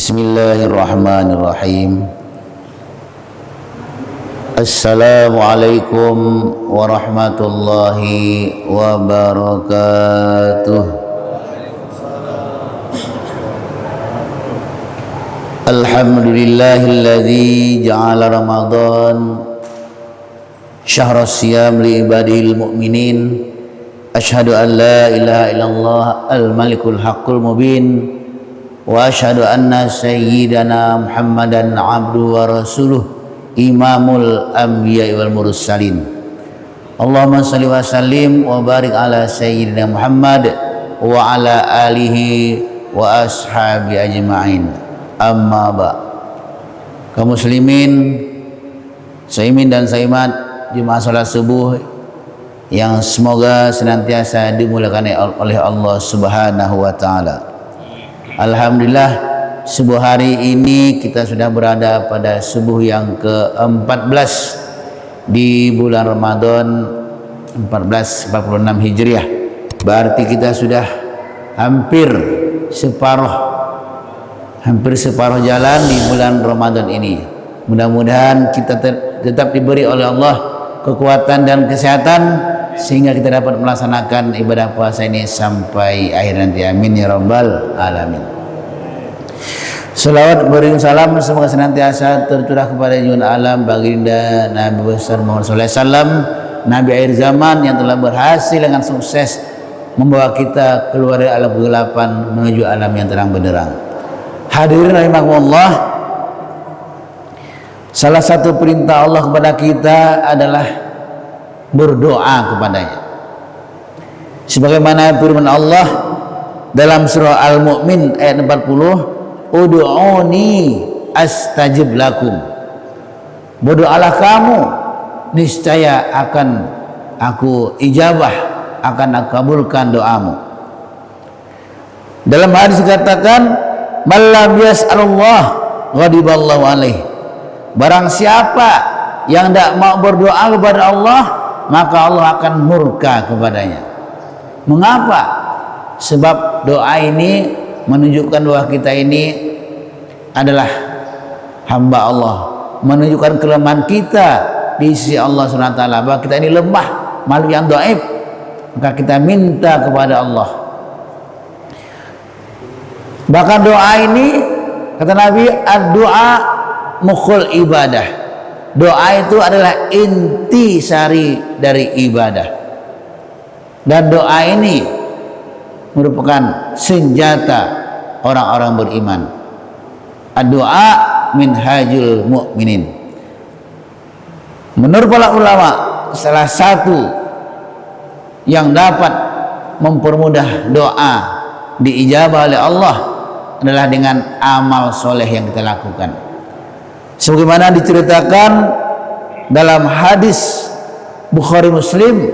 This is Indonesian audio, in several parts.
Bismillahirrahmanirrahim. Assalamualaikum warahmatullahi wabarakatuh. Alhamdulillahilladzi ja'ala Ramadan syahrus siyam li ibadil mu'minin. Asyhadu an la ilaha illallah al-malikul haqqul mubin. Wa asyhadu anna sayyidana Muhammadan abduhu wa rasuluh imamul anbiya wal mursalin. Allahumma salli wa sallim wa barik ala sayyidina Muhammad wa ala alihi wa ashabi ajma'in. Amma ba. Kaum muslimin, saimin dan saimat jemaah salat subuh yang semoga senantiasa dimuliakan oleh Allah Subhanahu wa taala. Alhamdulillah, subuh hari ini kita sudah berada pada subuh yang ke-14 di bulan Ramadan 1446 Hijriah. Berarti kita sudah hampir separuh jalan di bulan Ramadan ini. Mudah-mudahan kita tetap diberi oleh Allah kekuatan dan kesehatan sehingga kita dapat melaksanakan ibadah puasa ini sampai akhir nanti. Amin ya rabbal alamin. Salawat beriring salam semoga senantiasa tercurah kepada junjungan alam baginda Nabi besar Muhammad sallallahu alaihi wasallam, Nabi akhir zaman yang telah berhasil dengan sukses membawa kita keluar dari alam kegelapan menuju alam yang terang benderang. Hadirin rahimakumullah, salah satu perintah Allah kepada kita adalah berdoa kepadanya. Sebagaimana firman Allah dalam surah Al-Mu'min ayat 40, ud'uni astajib lakum. Berdoalah kamu, niscaya akan aku ijabah, akan aku kabulkan doamu. Dalam hadis dikatakan, man lam yas'alullah ghadiballahu alaih. Barang siapa yang tidak mau berdoa kepada Allah, maka Allah akan murka kepadanya. Mengapa? Sebab doa ini menunjukkan bahwa kita ini adalah hamba Allah, menunjukkan kelemahan kita di sisi Allah SWT, bahwa kita ini lemah, makhluk yang dhaif. Maka kita minta kepada Allah. Bahkan doa ini, kata Nabi, ad-du'a mukhul ibadah. Doa itu adalah inti sari dari ibadah, dan doa ini merupakan senjata orang-orang beriman. Ad-doa minhajul mu'minin. Menurut para ulama, salah satu yang dapat mempermudah doa diijabah oleh Allah adalah dengan amal soleh yang kita lakukan. Sebagaimana diceritakan dalam hadis Bukhari Muslim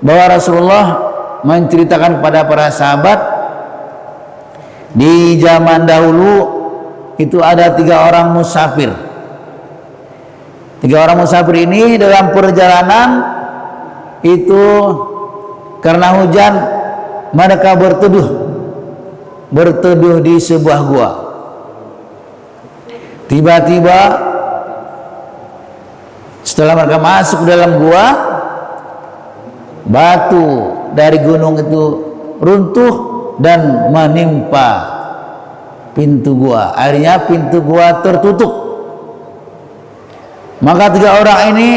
bahwa Rasulullah menceritakan kepada para sahabat, di zaman dahulu itu ada 3 orang musafir. 3 orang musafir ini dalam perjalanan itu karena hujan mereka berteduh di sebuah gua. Tiba-tiba setelah mereka masuk ke dalam gua, batu dari gunung itu runtuh dan menimpa pintu gua. Akhirnya pintu gua tertutup. Maka 3 orang ini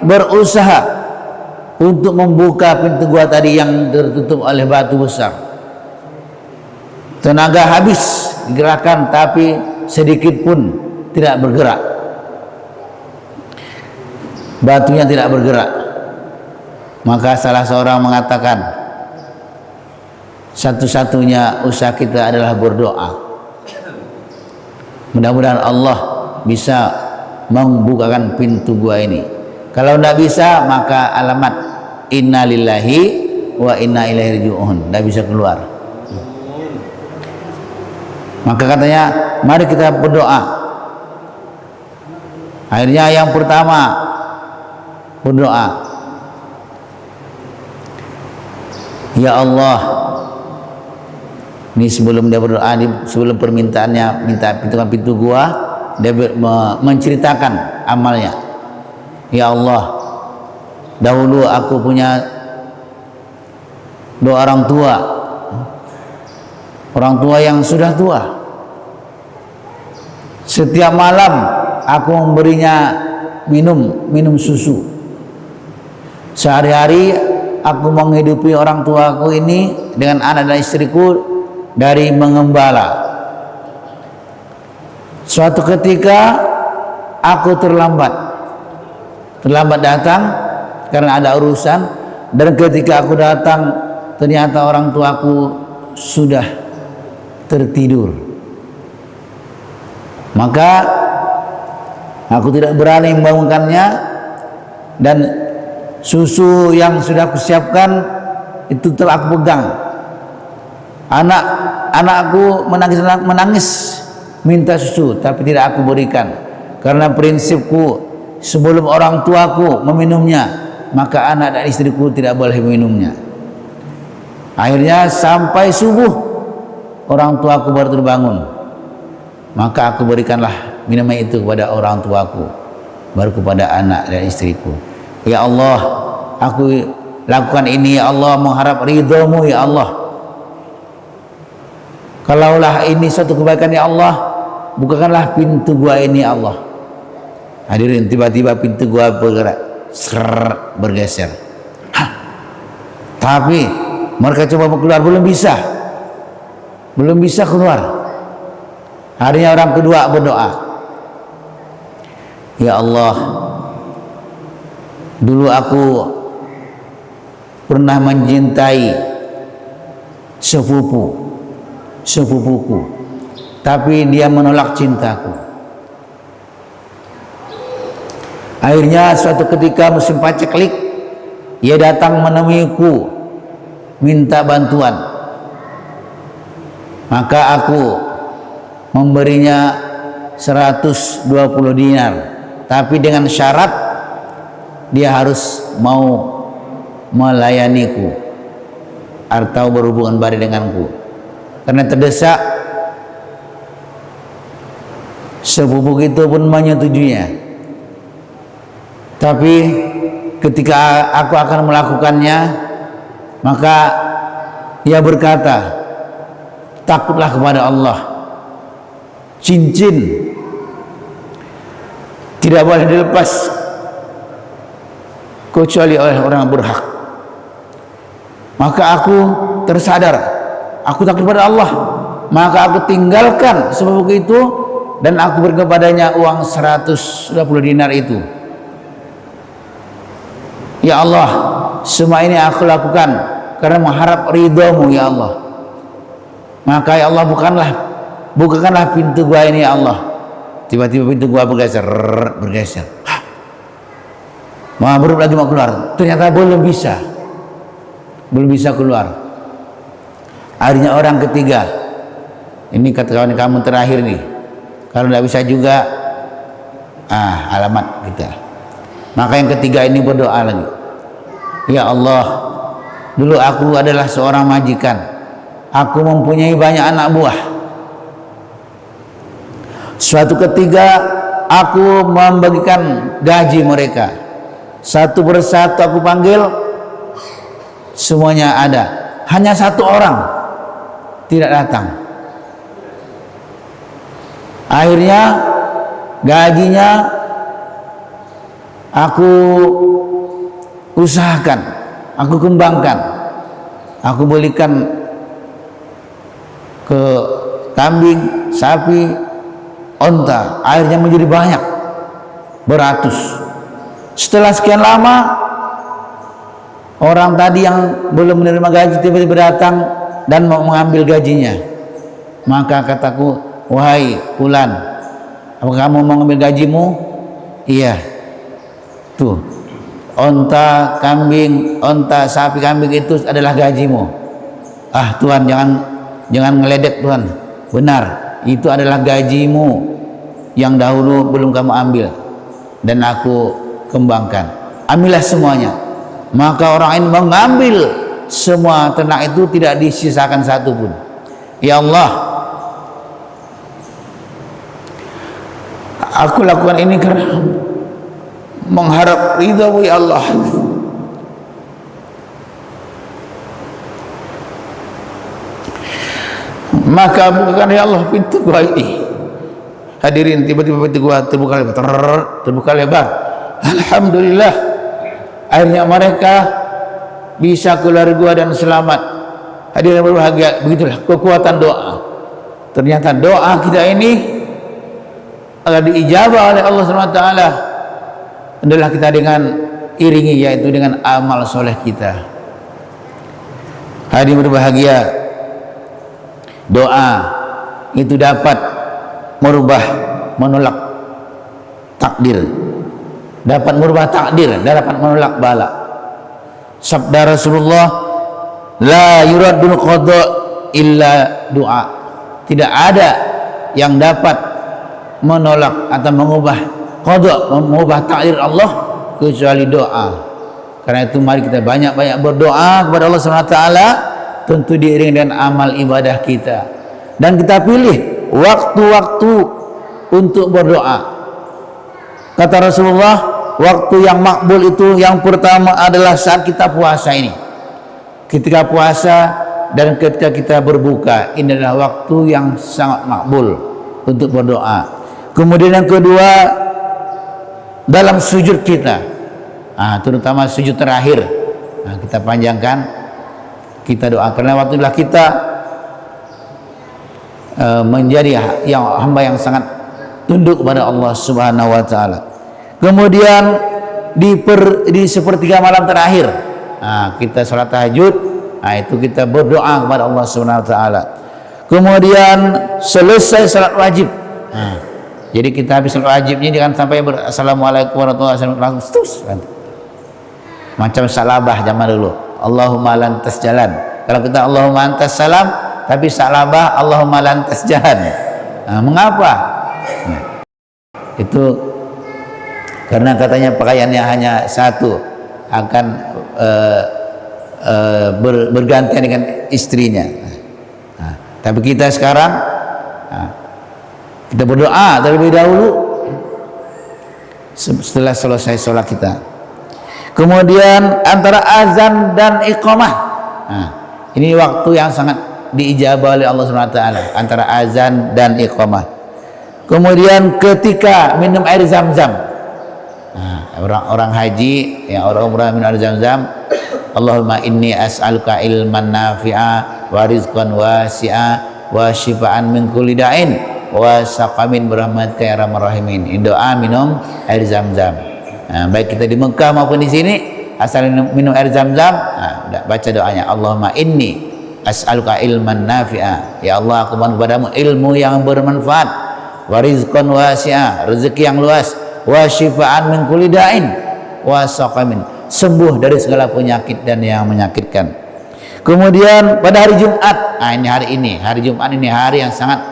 berusaha untuk membuka pintu gua tadi yang tertutup oleh batu besar. Tenaga habis digerakkan, tapi sedikit pun tidak bergerak. Batunya tidak bergerak. Maka salah seorang mengatakan, satu-satunya usaha kita adalah berdoa. Mudah-mudahan Allah bisa membukakan pintu gua ini. Kalau tidak bisa, maka alamat inna lillahi wa inna ilaihi raji'un, tidak bisa keluar. Maka katanya, mari kita berdoa. Akhirnya yang pertama berdoa, ya Allah, Ini sebelum dia berdoa, sebelum permintaannya minta pintu gua, dia menceritakan amalnya. Ya Allah, dahulu aku punya dua orang tua yang sudah tua. Setiap malam aku memberinya minum susu. Sehari-hari aku menghidupi orang tuaku ini dengan anak dan istriku dari mengembala. Suatu ketika aku terlambat datang karena ada urusan, dan ketika aku datang ternyata orang tuaku sudah tertidur. Maka aku tidak berani membangunkannya, dan susu yang sudah aku siapkan itu telah aku pegang. Anakku menangis minta susu, tapi tidak aku berikan, karena prinsipku sebelum orang tuaku meminumnya, maka anak dan istriku tidak boleh meminumnya. Akhirnya sampai subuh orang tuaku baru terbangun, maka aku berikanlah minuman itu kepada orang tuaku, baru kepada anak dan istriku. Ya Allah, aku lakukan ini ya Allah mengharap ridho-Mu ya Allah. Kalaulah ini suatu kebaikan ya Allah, bukakanlah pintu gua ini ya Allah. Hadirin, tiba-tiba pintu gua bergeser. Tapi mereka coba keluar, belum bisa keluar. Harinya orang kedua berdoa, ya Allah, dulu aku pernah mencintai sepupuku, tapi dia menolak cintaku. Akhirnya suatu ketika musim paceklik, ia datang menemuiku minta bantuan. Maka aku memberinya 120 dinar, tapi dengan syarat dia harus mau melayaniku atau berhubungan badan denganku. Karena terdesak, sepupu itu pun menyetujuinya. Tapi ketika aku akan melakukannya, maka ia berkata, takutlah kepada Allah. Cincin tidak boleh dilepas kecuali oleh orang berhak. Maka aku tersadar, aku takut kepada Allah, maka aku tinggalkan sepupu itu dan aku beri kepadanya uang 120 dinar itu. Ya Allah, semua ini aku lakukan karena mengharap ridho-Mu ya Allah. Maka ya Allah, bukakanlah pintu gua ini ya Allah. Tiba-tiba pintu gua bergeser. Belum lagi mau keluar, ternyata belum bisa keluar. Akhirnya orang ketiga, ini kata kawan kamu terakhir nih, kalau tidak bisa juga alamat kita. Maka yang ketiga ini berdoa lagi, ya Allah, dulu aku adalah seorang majikan, aku mempunyai banyak anak buah. Suatu ketika aku membagikan gaji mereka, satu persatu aku panggil, semuanya ada, hanya satu orang tidak datang. Akhirnya gajinya aku usahakan, aku kembangkan, aku belikan ke kambing, sapi, onta, akhirnya menjadi banyak, beratus. Setelah sekian lama, orang tadi yang belum menerima gaji tiba-tiba datang dan mau mengambil gajinya. Maka kataku, wahai Fulan, apakah kamu mau mengambil gajimu? Iya. Tuh, onta, kambing, onta, sapi, kambing itu adalah gajimu. Tuhan, jangan ngeledek Tuhan. Benar, itu adalah gajimu yang dahulu belum kamu ambil dan aku kembangkan. Ambillah semuanya. Maka orang ini mengambil semua ternak itu, tidak disisakan satu pun. Ya Allah, aku lakukan ini karena mengharap ridha-Mu ya Allah. Maka bukakan ya Allah pintu gua ini. Hadirin, tiba-tiba pintu gua terbuka lebar, terbuka lebar. Alhamdulillah, akhirnya mereka bisa keluar gua dan selamat. Hadirin berbahagia, begitulah kekuatan doa. Ternyata doa kita ini akan diijabah oleh Allah SWT adalah kita dengan iringi, yaitu dengan amal soleh kita. Hadirin berbahagia, doa itu dapat merubah, menolak takdir, dapat merubah takdir dan dapat menolak bala. Sabda Rasulullah, la yuraddul qada illa doa. Tidak ada yang dapat menolak atau mengubah qada, mengubah takdir Allah kecuali doa. Karena itu mari kita banyak-banyak berdoa kepada Allah SWT, tentu diiringi dengan amal ibadah kita, dan kita pilih waktu-waktu untuk berdoa. Kata Rasulullah, waktu yang makbul itu yang pertama adalah saat kita puasa ini. Ketika puasa dan ketika kita berbuka, ini adalah waktu yang sangat makbul untuk berdoa. Kemudian yang kedua, dalam sujud kita, terutama sujud terakhir, kita panjangkan, kita doa, karena waktulah kita menjadi yang hamba yang sangat tunduk kepada Allah Subhanahu wa taala. Kemudian di sepertiga malam terakhir, kita sholat tahajud, itu kita berdoa kepada Allah Subhanahu wa taala. Kemudian selesai sholat wajib, jadi kita habis sholat wajibnya jangan sampai assalamualaikum warahmatullahi wabarakatuh, macam salabah zaman dulu, Allahumma lantas jalan. Kalau kita Allahumma antas salam, tapi salabah Allahumma lantas jalan. Mengapa? Itu karena katanya pakaiannya hanya satu, akan bergantian dengan istrinya. Tapi kita sekarang kita berdoa terlebih dahulu setelah selesai sholat kita. Kemudian antara azan dan iqamah, ini waktu yang sangat diijabah oleh Allah SWT, antara azan dan iqamah. Kemudian ketika minum air zam-zam, orang haji yang orang umrah minum air zam-zam, Allahumma inni as'aluka ilman nafi'a wa rizqan wasi'a wa shifaan min kulli da'in wa saqamin birahmatika ya arhamar rahimin. Ini doa minum air zam-zam. Baik kita di Mekah maupun di sini, asal minum air zam-zam, baca doanya, Allahumma inni as'aluka ilman nafi'a, ya Allah aku mohon kepadamu ilmu yang bermanfaat, wa rizqan wasi'a, rezeki yang luas, wa shifaan min kulli da'in wa saqamin, sembuh dari segala penyakit dan yang menyakitkan. Kemudian pada hari Jumat, hari Jumat ini hari yang sangat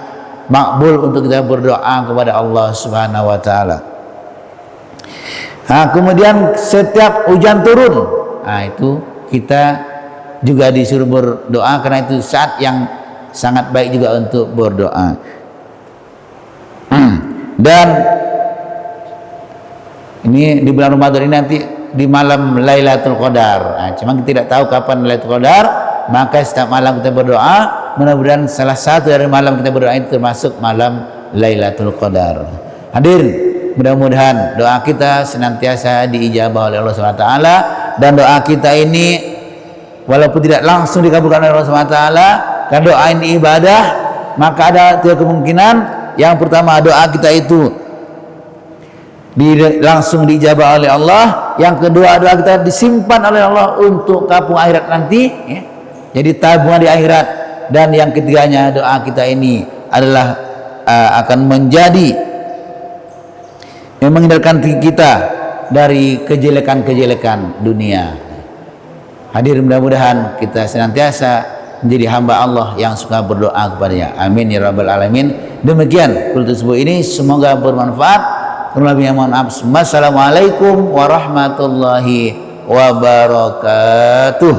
makbul untuk kita berdoa kepada Allah Subhanahu wa taala. Kemudian setiap hujan turun, itu kita juga disuruh berdoa, karena itu saat yang sangat baik juga untuk berdoa. Dan ini di bulan Ramadan ini nanti di malam Lailatul Qadar. Cuma kita tidak tahu kapan Lailatul Qadar, maka setiap malam kita berdoa, mudah-mudahan salah satu dari malam kita berdoa itu termasuk malam Lailatul Qadar. Hadirin, mudah-mudahan doa kita senantiasa diijabah oleh Allah SWT, dan doa kita ini walaupun tidak langsung dikabulkan oleh Allah SWT, karena doa ini ibadah, maka ada tiga kemungkinan. Yang pertama, doa kita itu langsung diijabah oleh Allah. Yang kedua, doa kita disimpan oleh Allah untuk kapung akhirat nanti, jadi tabungan di akhirat. Dan yang ketiganya, doa kita ini adalah akan menjadi yang menghindarkan kita dari kejelekan-kejelekan dunia. Hadir, mudah-mudahan kita senantiasa menjadi hamba Allah yang suka berdoa kepadanya. Amin ya rabbal alamin. Demikian kultus ini, semoga bermanfaat. Kurang lebihnya mohon maaf. Wassalamualaikum warahmatullahi wabarakatuh.